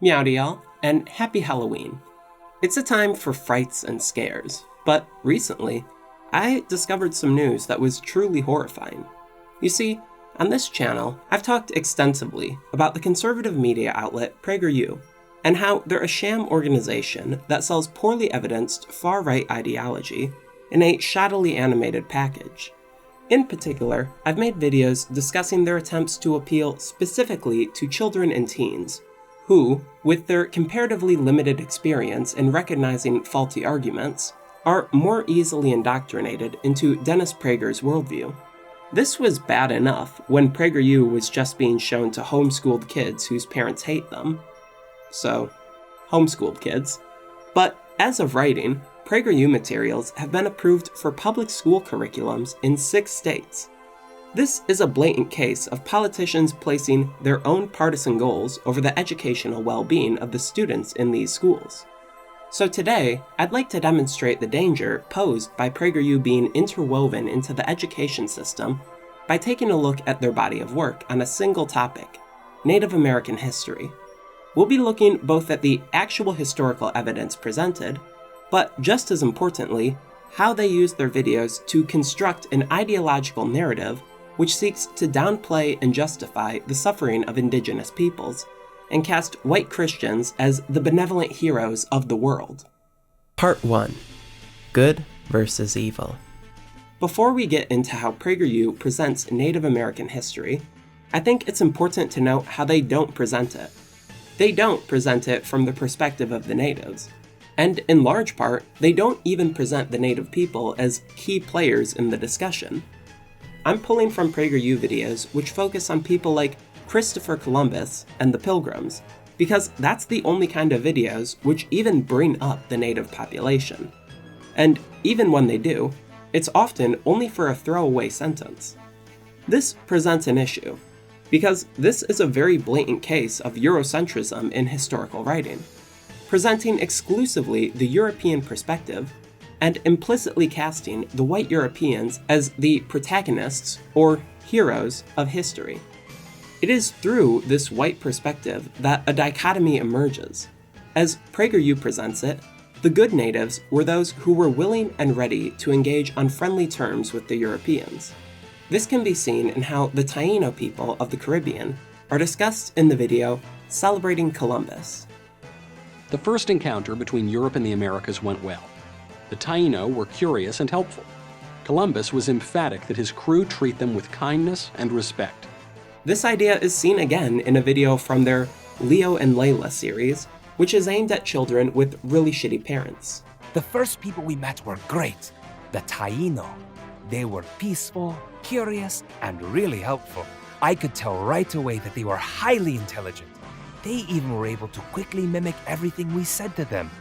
Meowdy y'all, and happy Halloween. It's a time for frights and scares, but recently, I discovered some news that was truly horrifying. You see, on this channel, I've talked extensively about the conservative media outlet PragerU, and how they're a sham organization that sells poorly evidenced far-right ideology in a shoddily animated package. In particular, I've made videos discussing their attempts to appeal specifically to children and teens, who, with their comparatively limited experience in recognizing faulty arguments, are more easily indoctrinated into Dennis Prager's worldview. This was bad enough when PragerU was just being shown to homeschooled kids whose parents hate them. So, homeschooled kids. But as of writing, PragerU materials have been approved for public school curriculums in 6 states. This is a blatant case of politicians placing their own partisan goals over the educational well-being of the students in these schools. So today, I'd like to demonstrate the danger posed by PragerU being interwoven into the education system by taking a look at their body of work on a single topic, Native American history. We'll be looking both at the actual historical evidence presented, but just as importantly, how they use their videos to construct an ideological narrative which seeks to downplay and justify the suffering of indigenous peoples, and cast white Christians as the benevolent heroes of the world. Part 1. Good versus Evil. Before we get into how PragerU presents Native American history, I think it's important to note how they don't present it. They don't present it from the perspective of the natives, and in large part, they don't even present the native people as key players in the discussion. I'm pulling from PragerU videos which focus on people like Christopher Columbus and the Pilgrims, because that's the only kind of videos which even bring up the native population. And even when they do, it's often only for a throwaway sentence. This presents an issue, because this is a very blatant case of Eurocentrism in historical writing, presenting exclusively the European perspective and implicitly casting the white Europeans as the protagonists or heroes of history. It is through this white perspective that a dichotomy emerges. As PragerU presents it, the good natives were those who were willing and ready to engage on friendly terms with the Europeans. This can be seen in how the Taino people of the Caribbean are discussed in the video Celebrating Columbus. The first encounter between Europe and the Americas went well. The Taino were curious and helpful. Columbus was emphatic that his crew treat them with kindness and respect. This idea is seen again in a video from their Leo and Layla series, which is aimed at children with really shitty parents. The first people we met were great. The Taino. They were peaceful, curious, and really helpful. I could tell right away that they were highly intelligent. They even were able to quickly mimic everything we said to them.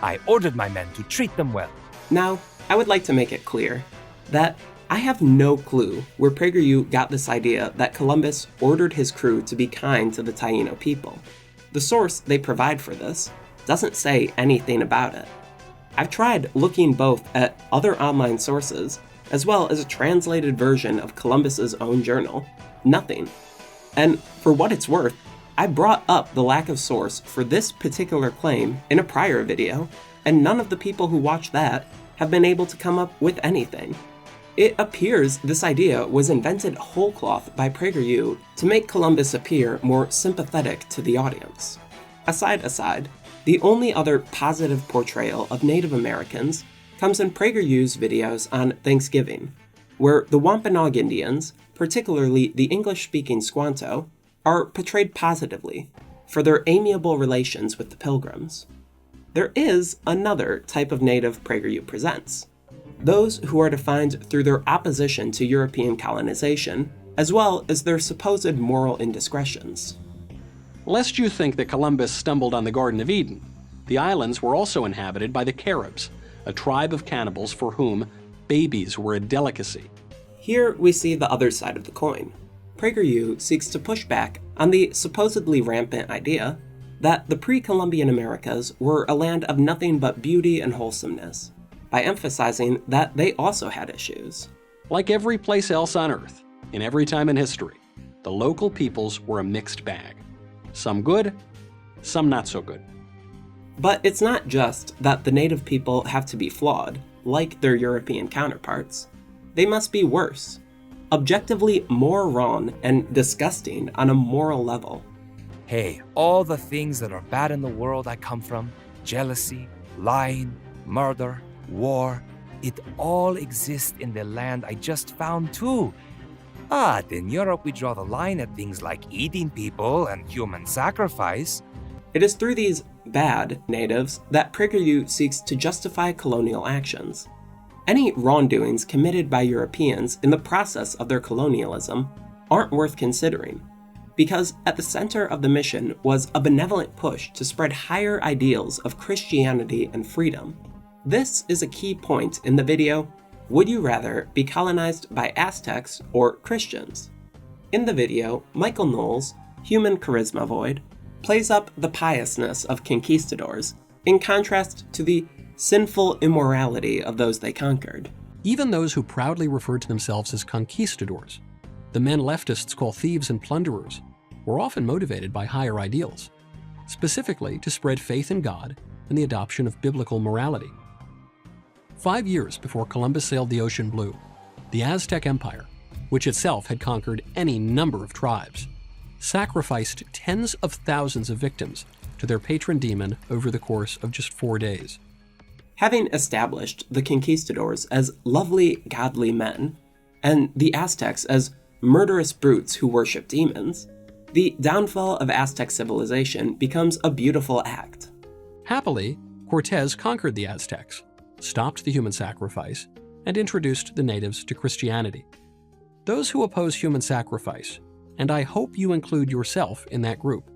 I ordered my men to treat them well. Now, I would like to make it clear that I have no clue where PragerU got this idea that Columbus ordered his crew to be kind to the Taino people. The source they provide for this doesn't say anything about it. I've tried looking both at other online sources as well as a translated version of Columbus's own journal. Nothing. And for what it's worth, I brought up the lack of source for this particular claim in a prior video, and none of the people who watched that have been able to come up with anything. It appears this idea was invented whole cloth by PragerU to make Columbus appear more sympathetic to the audience. Aside, the only other positive portrayal of Native Americans comes in PragerU's videos on Thanksgiving, where the Wampanoag Indians, particularly the English-speaking Squanto, are portrayed positively for their amiable relations with the Pilgrims. There is another type of native PragerU presents, those who are defined through their opposition to European colonization, as well as their supposed moral indiscretions. Lest you think that Columbus stumbled on the Garden of Eden, the islands were also inhabited by the Caribs, a tribe of cannibals for whom babies were a delicacy. Here we see the other side of the coin. PragerU seeks to push back on the supposedly rampant idea that the pre-Columbian Americas were a land of nothing but beauty and wholesomeness, by emphasizing that they also had issues. Like every place else on Earth, in every time in history, the local peoples were a mixed bag. Some good, some not so good. But it's not just that the native people have to be flawed, like their European counterparts. They must be worse, objectively more wrong and disgusting on a moral level. Hey, all the things that are bad in the world I come from, jealousy, lying, murder, war, it all exists in the land I just found too. But in Europe we draw the line at things like eating people and human sacrifice. It is through these bad natives that PragerU seeks to justify colonial actions. Any wrongdoings committed by Europeans in the process of their colonialism aren't worth considering, because at the center of the mission was a benevolent push to spread higher ideals of Christianity and freedom. This is a key point in the video, Would You Rather Be Colonized by Aztecs or Christians? In the video, Michael Knowles, human charisma void, plays up the piousness of conquistadors in contrast to the sinful immorality of those they conquered. Even those who proudly referred to themselves as conquistadors, the men leftists call thieves and plunderers, were often motivated by higher ideals, specifically to spread faith in God and the adoption of biblical morality. 5 years before Columbus sailed the ocean blue, the Aztec Empire, which itself had conquered any number of tribes, sacrificed tens of thousands of victims to their patron demon over the course of just 4 days. Having established the conquistadors as lovely, godly men, and the Aztecs as murderous brutes who worship demons, the downfall of Aztec civilization becomes a beautiful act. Happily, Cortez conquered the Aztecs, stopped the human sacrifice, and introduced the natives to Christianity. Those who oppose human sacrifice, and I hope you include yourself in that group,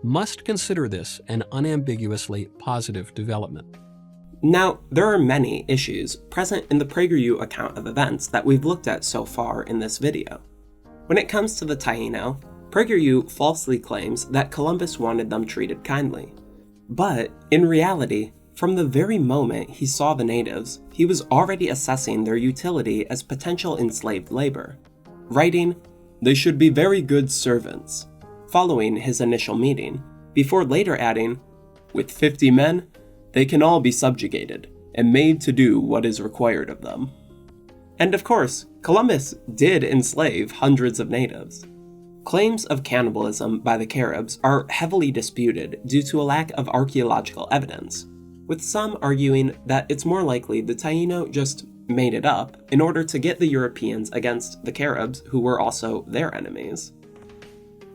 must consider this an unambiguously positive development. Now, there are many issues present in the PragerU account of events that we've looked at so far in this video. When it comes to the Taino, PragerU falsely claims that Columbus wanted them treated kindly. But, in reality, from the very moment he saw the natives, he was already assessing their utility as potential enslaved labor, writing, "They should be very good servants," following his initial meeting, before later adding, "With 50 men, they can all be subjugated and made to do what is required of them." And of course, Columbus did enslave hundreds of natives. Claims of cannibalism by the Caribs are heavily disputed due to a lack of archaeological evidence, with some arguing that it's more likely the Taino just made it up in order to get the Europeans against the Caribs, who were also their enemies.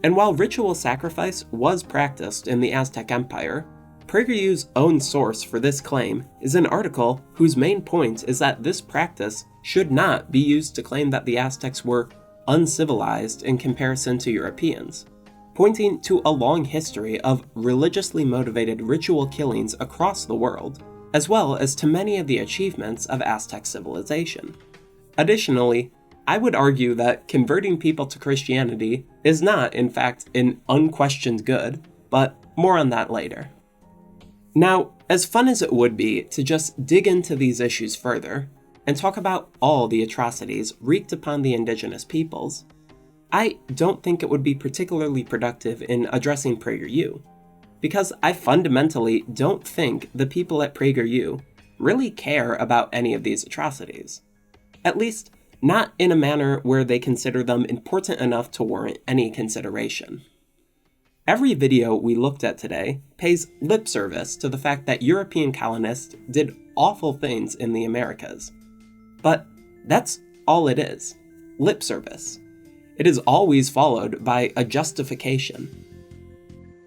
And while ritual sacrifice was practiced in the Aztec Empire, PragerU's own source for this claim is an article whose main point is that this practice should not be used to claim that the Aztecs were uncivilized in comparison to Europeans, pointing to a long history of religiously motivated ritual killings across the world, as well as to many of the achievements of Aztec civilization. Additionally, I would argue that converting people to Christianity is not, in fact, an unquestioned good, but more on that later. Now, as fun as it would be to just dig into these issues further, and talk about all the atrocities wreaked upon the indigenous peoples, I don't think it would be particularly productive in addressing PragerU, because I fundamentally don't think the people at PragerU really care about any of these atrocities. At least, not in a manner where they consider them important enough to warrant any consideration. Every video we looked at today pays lip service to the fact that European colonists did awful things in the Americas. But that's all it is, lip service. It is always followed by a justification.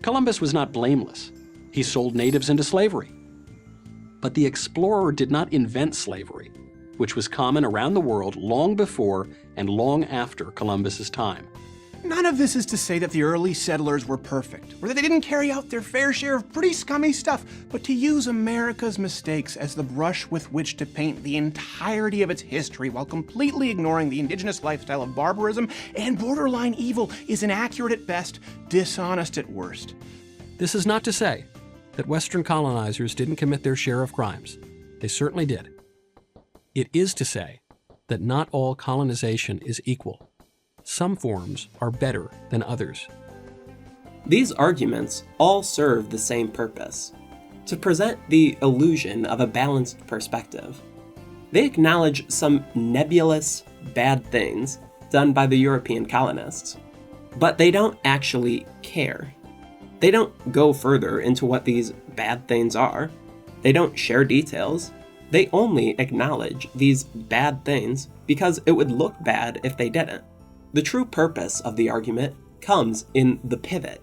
Columbus was not blameless. He sold natives into slavery. But the explorer did not invent slavery, which was common around the world long before and long after Columbus's time. None of this is to say that the early settlers were perfect, or that they didn't carry out their fair share of pretty scummy stuff, but to use America's mistakes as the brush with which to paint the entirety of its history while completely ignoring the indigenous lifestyle of barbarism and borderline evil is inaccurate at best, dishonest at worst. This is not to say that Western colonizers didn't commit their share of crimes. They certainly did. It is to say that not all colonization is equal. Some forms are better than others. These arguments all serve the same purpose: to present the illusion of a balanced perspective. They acknowledge some nebulous, bad things done by the European colonists, but they don't actually care. They don't go further into what these bad things are. They don't share details. They only acknowledge these bad things because it would look bad if they didn't. The true purpose of the argument comes in the pivot.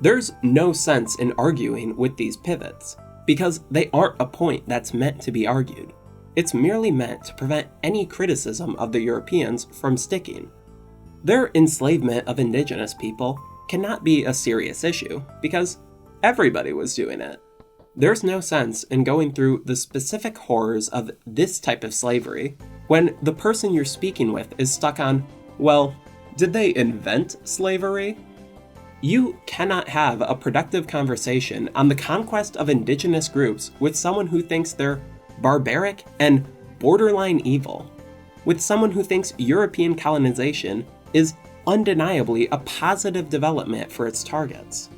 There's no sense in arguing with these pivots, because they aren't a point that's meant to be argued. It's merely meant to prevent any criticism of the Europeans from sticking. Their enslavement of indigenous people cannot be a serious issue, because everybody was doing it. There's no sense in going through the specific horrors of this type of slavery when the person you're speaking with is stuck on, well, did they invent slavery? You cannot have a productive conversation on the conquest of indigenous groups with someone who thinks they're barbaric and borderline evil, with someone who thinks European colonization is undeniably a positive development for its targets.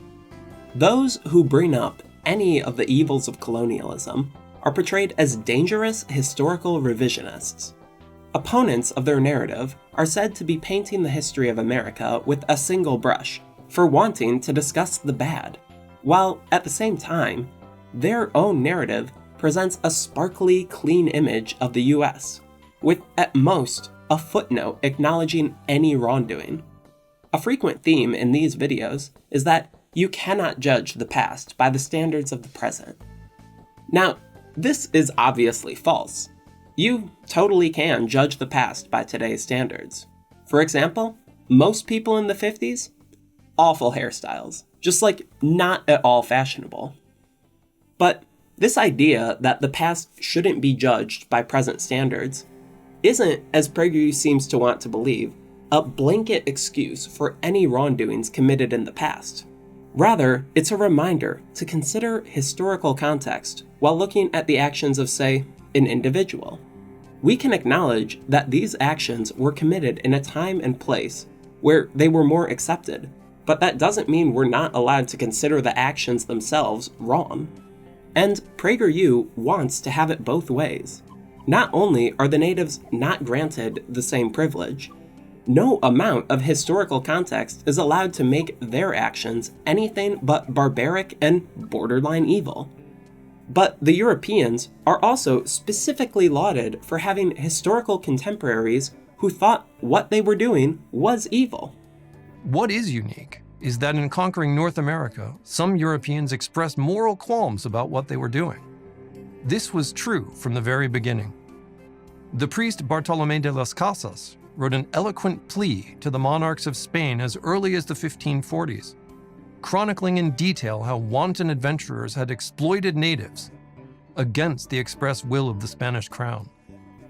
Those who bring up any of the evils of colonialism are portrayed as dangerous historical revisionists. Opponents of their narrative are said to be painting the history of America with a single brush for wanting to discuss the bad, while at the same time, their own narrative presents a sparkly, clean image of the US, with at most a footnote acknowledging any wrongdoing. A frequent theme in these videos is that you cannot judge the past by the standards of the present. Now, this is obviously false. You totally can judge the past by today's standards. For example, most people in the 50s, awful hairstyles, just like not at all fashionable. But this idea that the past shouldn't be judged by present standards isn't, as PragerU seems to want to believe, a blanket excuse for any wrongdoings committed in the past. Rather, it's a reminder to consider historical context while looking at the actions of, say, an individual. We can acknowledge that these actions were committed in a time and place where they were more accepted, but that doesn't mean we're not allowed to consider the actions themselves wrong. And PragerU wants to have it both ways. Not only are the natives not granted the same privilege, no amount of historical context is allowed to make their actions anything but barbaric and borderline evil. But the Europeans are also specifically lauded for having historical contemporaries who thought what they were doing was evil. What is unique is that in conquering North America, some Europeans expressed moral qualms about what they were doing. This was true from the very beginning. The priest Bartolomé de las Casas wrote an eloquent plea to the monarchs of Spain as early as the 1540s, chronicling in detail how wanton adventurers had exploited natives against the express will of the Spanish crown.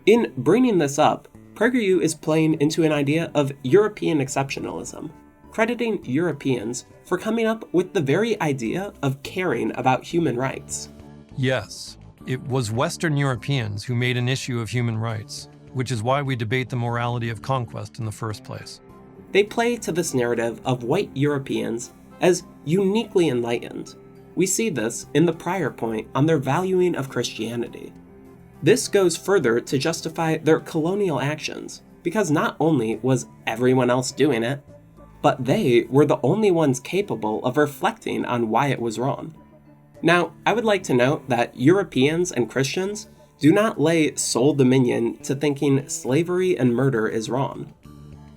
In bringing this up, PragerU is playing into an idea of European exceptionalism, crediting Europeans for coming up with the very idea of caring about human rights. Yes, it was Western Europeans who made an issue of human rights, which is why we debate the morality of conquest in the first place. They play to this narrative of white Europeans as uniquely enlightened. We see this in the prior point on their valuing of Christianity. This goes further to justify their colonial actions, because not only was everyone else doing it, but they were the only ones capable of reflecting on why it was wrong. Now, I would like to note that Europeans and Christians do not lay sole dominion to thinking slavery and murder is wrong.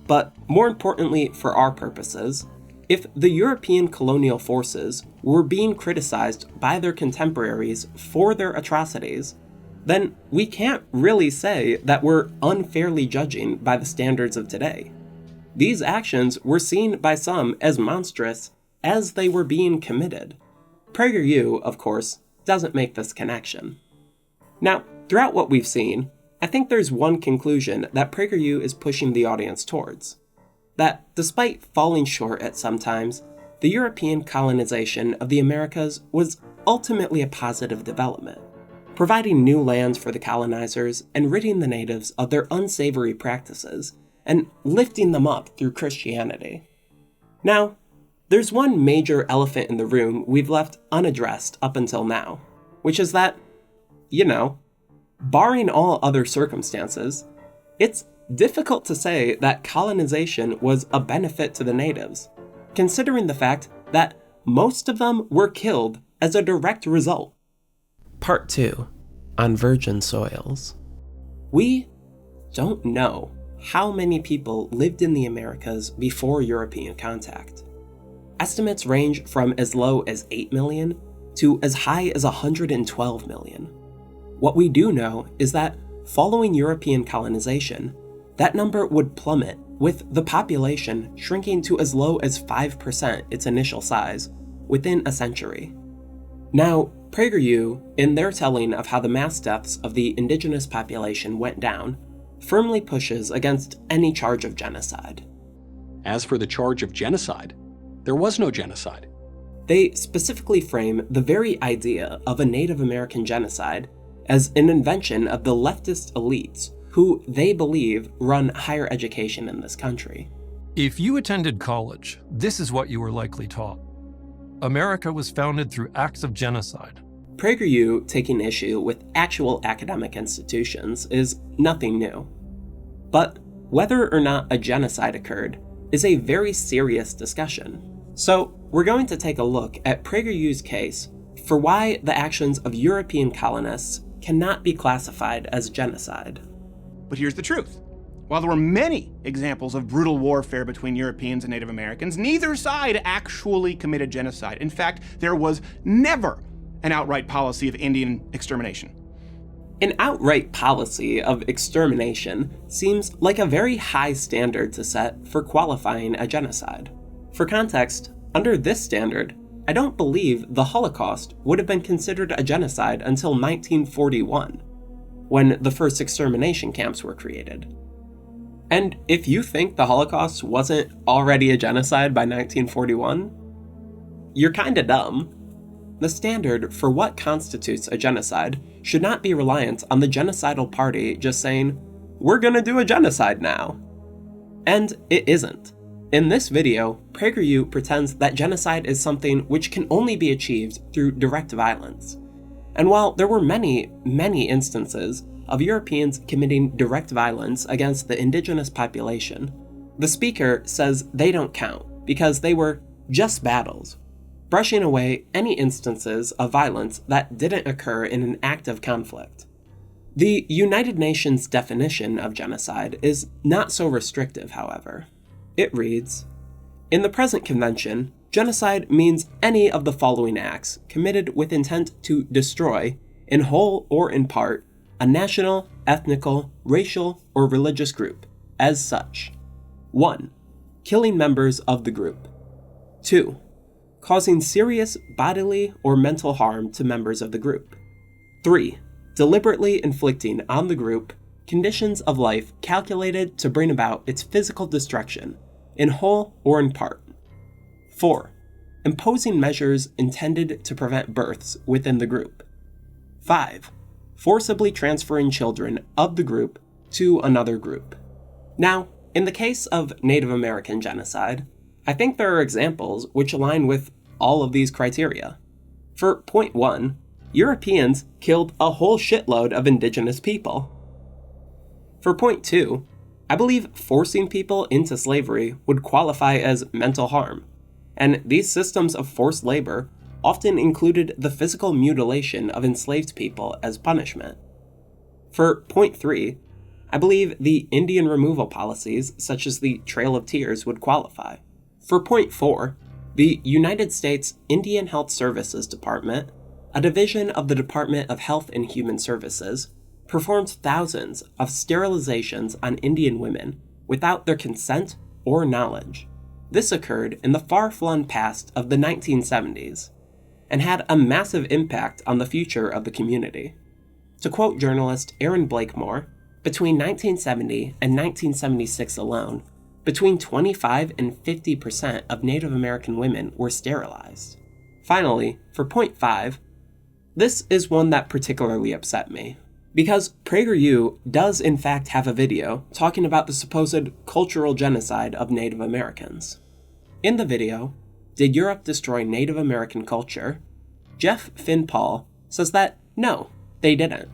But more importantly for our purposes, if the European colonial forces were being criticized by their contemporaries for their atrocities, then we can't really say that we're unfairly judging by the standards of today. These actions were seen by some as monstrous as they were being committed. PragerU, of course, doesn't make this connection. Now, throughout what we've seen, I think there's one conclusion that PragerU is pushing the audience towards. That despite falling short at some times, the European colonization of the Americas was ultimately a positive development, providing new lands for the colonizers and ridding the natives of their unsavory practices and lifting them up through Christianity. Now, There's one major elephant in the room we've left unaddressed up until now, which is that, barring all other circumstances, it's difficult to say that colonization was a benefit to the natives, considering the fact that most of them were killed as a direct result. Part 2, on virgin soils. We don't know how many people lived in the Americas before European contact. Estimates range from as low as 8 million to as high as 112 million. What we do know is that following European colonization, that number would plummet, with the population shrinking to as low as 5% its initial size within a century. Now, PragerU, in their telling of how the mass deaths of the indigenous population went down, firmly pushes against any charge of genocide. As for the charge of genocide, there was no genocide. They specifically frame the very idea of a Native American genocide as an invention of the leftist elites who they believe run higher education in this country. If you attended college, this is what you were likely taught. America was founded through acts of genocide. PragerU taking issue with actual academic institutions is nothing new. But whether or not a genocide occurred is a very serious discussion. So we're going to take a look at PragerU's case for why the actions of European colonists cannot be classified as genocide. But here's the truth. While there were many examples of brutal warfare between Europeans and Native Americans, neither side actually committed genocide. In fact, there was never an outright policy of Indian extermination. An outright policy of extermination seems like a very high standard to set for qualifying a genocide. For context, under this standard, I don't believe the Holocaust would have been considered a genocide until 1941, when the first extermination camps were created. And if you think the Holocaust wasn't already a genocide by 1941, you're kinda dumb. The standard for what constitutes a genocide should not be reliant on the genocidal party just saying, "We're gonna do a genocide now." And it isn't. In this video, PragerU pretends that genocide is something which can only be achieved through direct violence. And while there were many, many instances of Europeans committing direct violence against the indigenous population, the speaker says they don't count because they were just battles, brushing away any instances of violence that didn't occur in an active conflict. The United Nations definition of genocide is not so restrictive, however. It reads, "In the present convention, genocide means any of the following acts committed with intent to destroy, in whole or in part, a national, ethnical, racial, or religious group, as such. 1. Killing members of the group. 2. Causing serious bodily or mental harm to members of the group. 3. Deliberately inflicting on the group conditions of life calculated to bring about its physical destruction, in whole or in part. 4. Imposing measures intended to prevent births within the group. 5. Forcibly transferring children of the group to another group." Now, in the case of Native American genocide, I think there are examples which align with all of these criteria. For point 1, Europeans killed a whole shitload of indigenous people. For point 2, I believe forcing people into slavery would qualify as mental harm, and these systems of forced labor often included the physical mutilation of enslaved people as punishment. For point 3, I believe the Indian removal policies, such as the Trail of Tears, would qualify. For point 4, the United States Indian Health Services Department, a division of the Department of Health and Human Services, performed thousands of sterilizations on Indian women without their consent or knowledge. This occurred in the far-flung past of the 1970s and had a massive impact on the future of the community. To quote journalist Aaron Blakemore, between 1970 and 1976 alone, between 25 and 50% of Native American women were sterilized. Finally, for point 5, this is one that particularly upset me, because PragerU does in fact have a video talking about the supposed cultural genocide of Native Americans. In the video, did Europe destroy Native American culture? Jeff Finn Paul says that no, they didn't,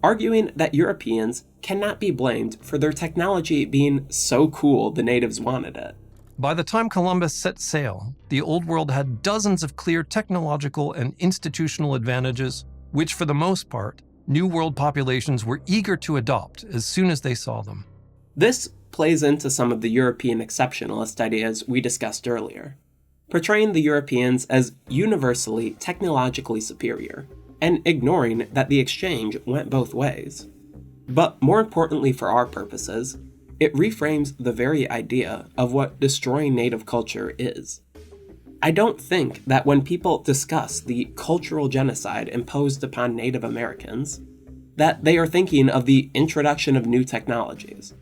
arguing that Europeans cannot be blamed for their technology being so cool the natives wanted it. By the time Columbus set sail, the Old World had dozens of clear technological and institutional advantages, which for the most part, New World populations were eager to adopt as soon as they saw them. This plays into some of the European exceptionalist ideas we discussed earlier, portraying the Europeans as universally technologically superior, and ignoring that the exchange went both ways. But more importantly for our purposes, it reframes the very idea of what destroying native culture is. I don't think that when people discuss the cultural genocide imposed upon Native Americans, that they are thinking of the introduction of new technologies.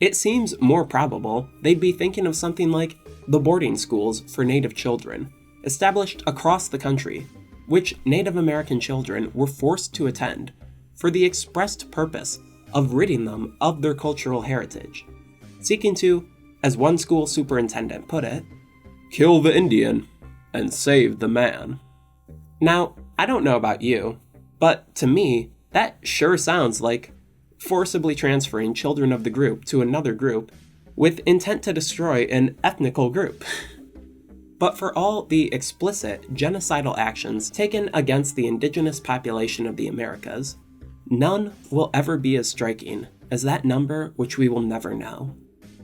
It seems more probable they'd be thinking of something like the boarding schools for Native children, established across the country, which Native American children were forced to attend for the expressed purpose of ridding them of their cultural heritage, seeking to, as one school superintendent put it, kill the Indian and save the man. Now, I don't know about you, but to me, that sure sounds like forcibly transferring children of the group to another group with intent to destroy an ethnical group. But for all the explicit genocidal actions taken against the indigenous population of the Americas, none will ever be as striking as that number which we will never know.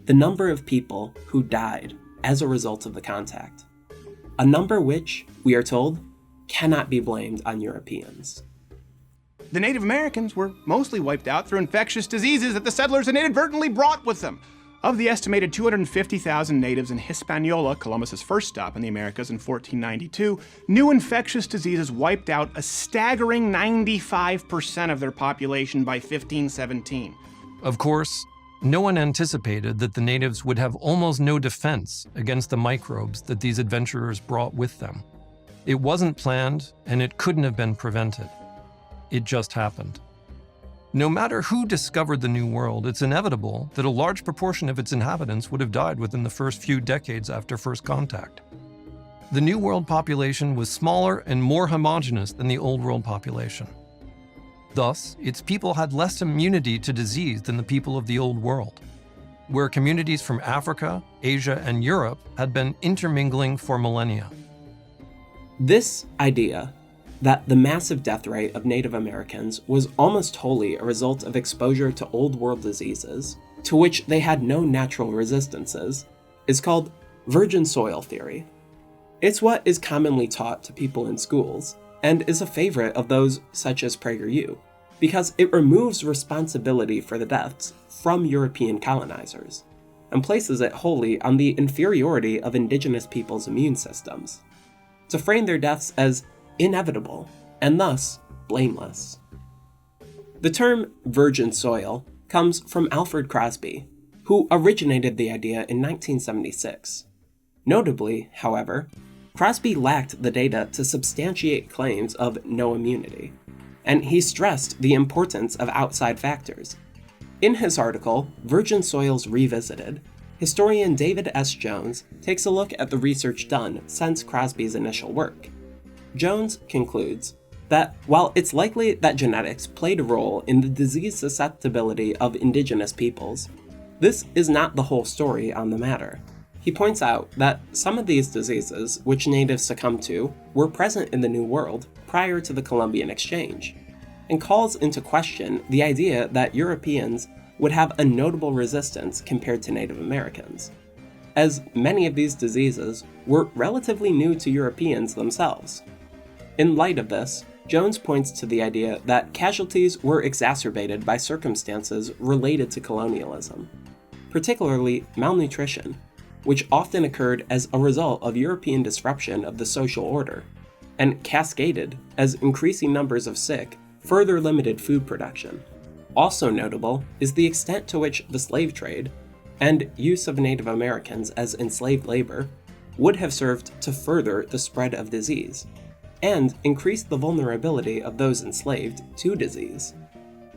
The number of people who died as a result of the contact. A number which, we are told, cannot be blamed on Europeans. The Native Americans were mostly wiped out through infectious diseases that the settlers had inadvertently brought with them. Of the estimated 250,000 natives in Hispaniola, Columbus's first stop in the Americas in 1492, new infectious diseases wiped out a staggering 95% of their population by 1517. Of course, no one anticipated that the natives would have almost no defense against the microbes that these adventurers brought with them. It wasn't planned, and it couldn't have been prevented. It just happened. No matter who discovered the New World, it's inevitable that a large proportion of its inhabitants would have died within the first few decades after first contact. The New World population was smaller and more homogeneous than the Old World population. Thus, its people had less immunity to disease than the people of the Old World, where communities from Africa, Asia, and Europe had been intermingling for millennia. This idea that the massive death rate of Native Americans was almost wholly a result of exposure to Old World diseases, to which they had no natural resistances, is called virgin soil theory. It's what is commonly taught to people in schools, and is a favorite of those such as PragerU, because it removes responsibility for the deaths from European colonizers, and places it wholly on the inferiority of indigenous peoples' immune systems, to frame their deaths as inevitable, and thus blameless. The term virgin soil comes from Alfred Crosby, who originated the idea in 1976. Notably, however, Crosby lacked the data to substantiate claims of no immunity, and he stressed the importance of outside factors. In his article, Virgin Soils Revisited, historian David S. Jones takes a look at the research done since Crosby's initial work. Jones concludes that while it's likely that genetics played a role in the disease susceptibility of indigenous peoples, this is not the whole story on the matter. He points out that some of these diseases which natives succumbed to were present in the New World prior to the Columbian Exchange, and calls into question the idea that Europeans would have a notable resistance compared to Native Americans, as many of these diseases were relatively new to Europeans themselves. In light of this, Jones points to the idea that casualties were exacerbated by circumstances related to colonialism, particularly malnutrition, which often occurred as a result of European disruption of the social order, and cascaded as increasing numbers of sick further limited food production. Also notable is the extent to which the slave trade, and use of Native Americans as enslaved labor, would have served to further the spread of disease, and increase the vulnerability of those enslaved to disease.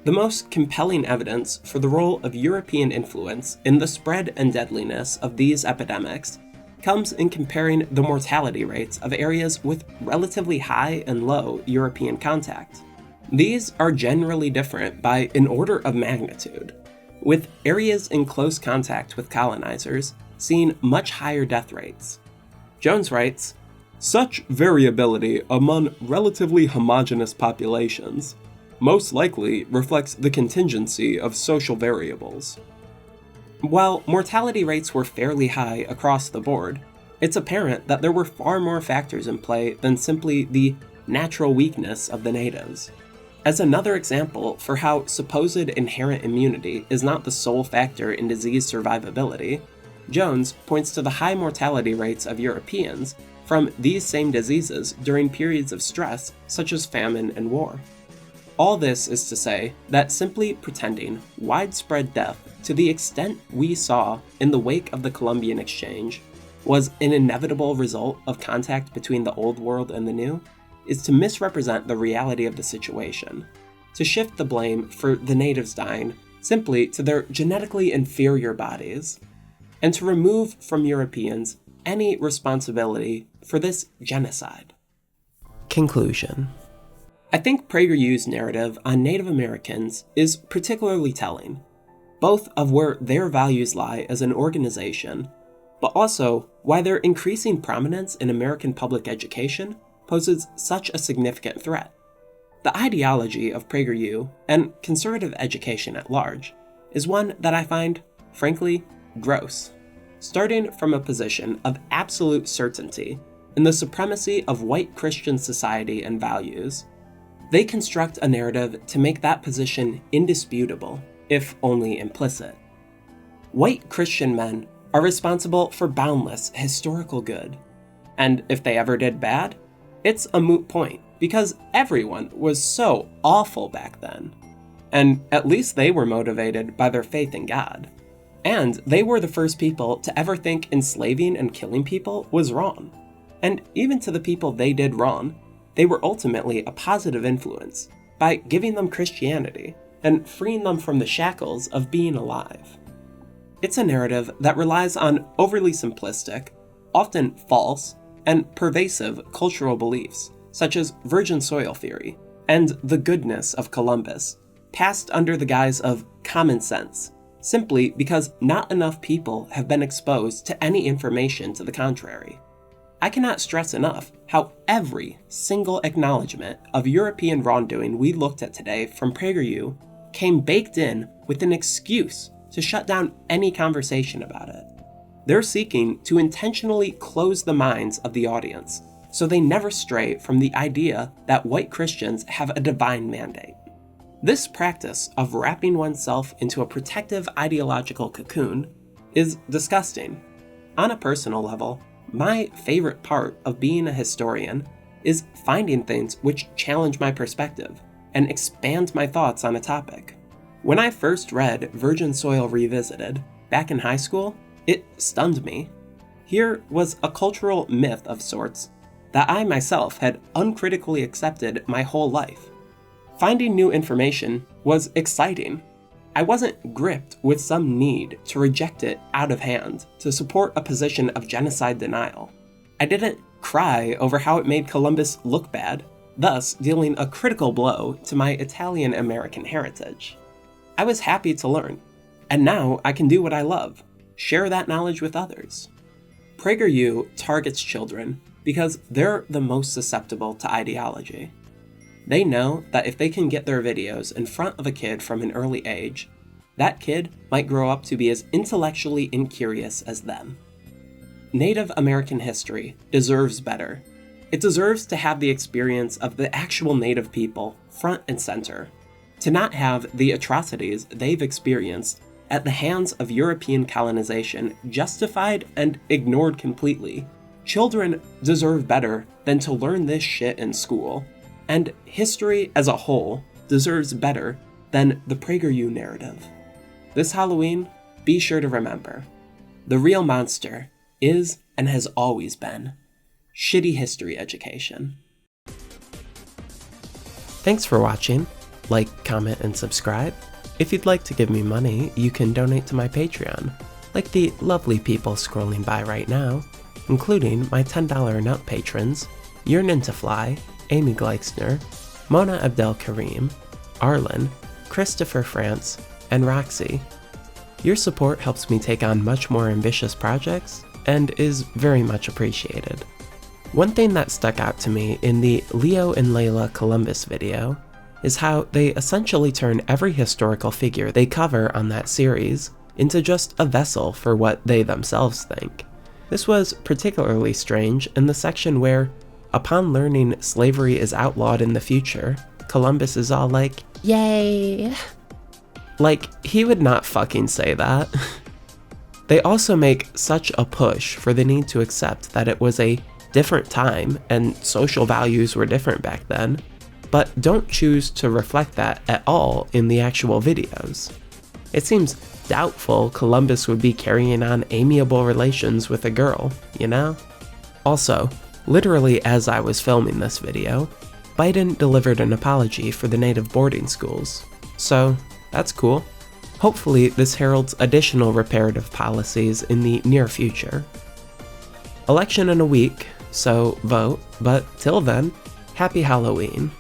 The most compelling evidence for the role of European influence in the spread and deadliness of these epidemics comes in comparing the mortality rates of areas with relatively high and low European contact. These are generally different by an order of magnitude, with areas in close contact with colonizers seeing much higher death rates. Jones writes, "Such variability among relatively homogeneous populations most likely reflects the contingency of social variables." While mortality rates were fairly high across the board, it's apparent that there were far more factors in play than simply the natural weakness of the natives. As another example for how supposed inherent immunity is not the sole factor in disease survivability, Jones points to the high mortality rates of Europeans from these same diseases during periods of stress such as famine and war. All this is to say that simply pretending widespread death to the extent we saw in the wake of the Columbian Exchange was an inevitable result of contact between the old world and the new is to misrepresent the reality of the situation, to shift the blame for the natives dying simply to their genetically inferior bodies, and to remove from Europeans any responsibility for this genocide. Conclusion. I think PragerU's narrative on Native Americans is particularly telling, both of where their values lie as an organization, but also why their increasing prominence in American public education poses such a significant threat. The ideology of PragerU, and conservative education at large, is one that I find, frankly, gross. Starting from a position of absolute certainty in the supremacy of white Christian society and values, they construct a narrative to make that position indisputable, if only implicit. White Christian men are responsible for boundless historical good, and if they ever did bad, it's a moot point because everyone was so awful back then. And at least they were motivated by their faith in God. And they were the first people to ever think enslaving and killing people was wrong. And even to the people they did wrong, they were ultimately a positive influence by giving them Christianity and freeing them from the shackles of being alive. It's a narrative that relies on overly simplistic, often false, and pervasive cultural beliefs, such as virgin soil theory and the goodness of Columbus, passed under the guise of common sense, simply because not enough people have been exposed to any information to the contrary. I cannot stress enough how every single acknowledgement of European wrongdoing we looked at today from PragerU came baked in with an excuse to shut down any conversation about it. They're seeking to intentionally close the minds of the audience so they never stray from the idea that white Christians have a divine mandate. This practice of wrapping oneself into a protective ideological cocoon is disgusting. On a personal level, my favorite part of being a historian is finding things which challenge my perspective and expand my thoughts on a topic. When I first read Virgin Soil Revisited back in high school, it stunned me. Here was a cultural myth of sorts that I myself had uncritically accepted my whole life. Finding new information was exciting. I wasn't gripped with some need to reject it out of hand to support a position of genocide denial. I didn't cry over how it made Columbus look bad, thus dealing a critical blow to my Italian-American heritage. I was happy to learn, and now I can do what I love, share that knowledge with others. PragerU targets children because they're the most susceptible to ideology. They know that if they can get their videos in front of a kid from an early age, that kid might grow up to be as intellectually incurious as them. Native American history deserves better. It deserves to have the experience of the actual Native people front and center, to not have the atrocities they've experienced at the hands of European colonization justified and ignored completely. Children deserve better than to learn this shit in school. And history as a whole deserves better than the PragerU narrative. This Halloween, be sure to remember, the real monster is and has always been shitty history education. Thanks for watching. Like, comment, and subscribe. If you'd like to give me money, you can donate to my Patreon, like the lovely people scrolling by right now. including my $10 and up patrons, Yearnintofly, Amy Gleixner, Mona Abdel Karim, Arlen, Christopher France, and Roxy. Your support helps me take on much more ambitious projects and is very much appreciated. One thing that stuck out to me in the Leo and Layla Columbus video is how they essentially turn every historical figure they cover on that series into just a vessel for what they themselves think. This was particularly strange in the section where, upon learning slavery is outlawed in the future, Columbus is all like, "Yay!" Like, he would not fucking say that. They also make such a push for the need to accept that it was a different time and social values were different back then, but don't choose to reflect that at all in the actual videos. It seems doubtful Columbus would be carrying on amiable relations with a girl, you know? Also, literally as I was filming this video, Biden delivered an apology for the native boarding schools. So, that's cool. Hopefully this heralds additional reparative policies in the near future. Election in a week, so vote, but till then, happy Halloween.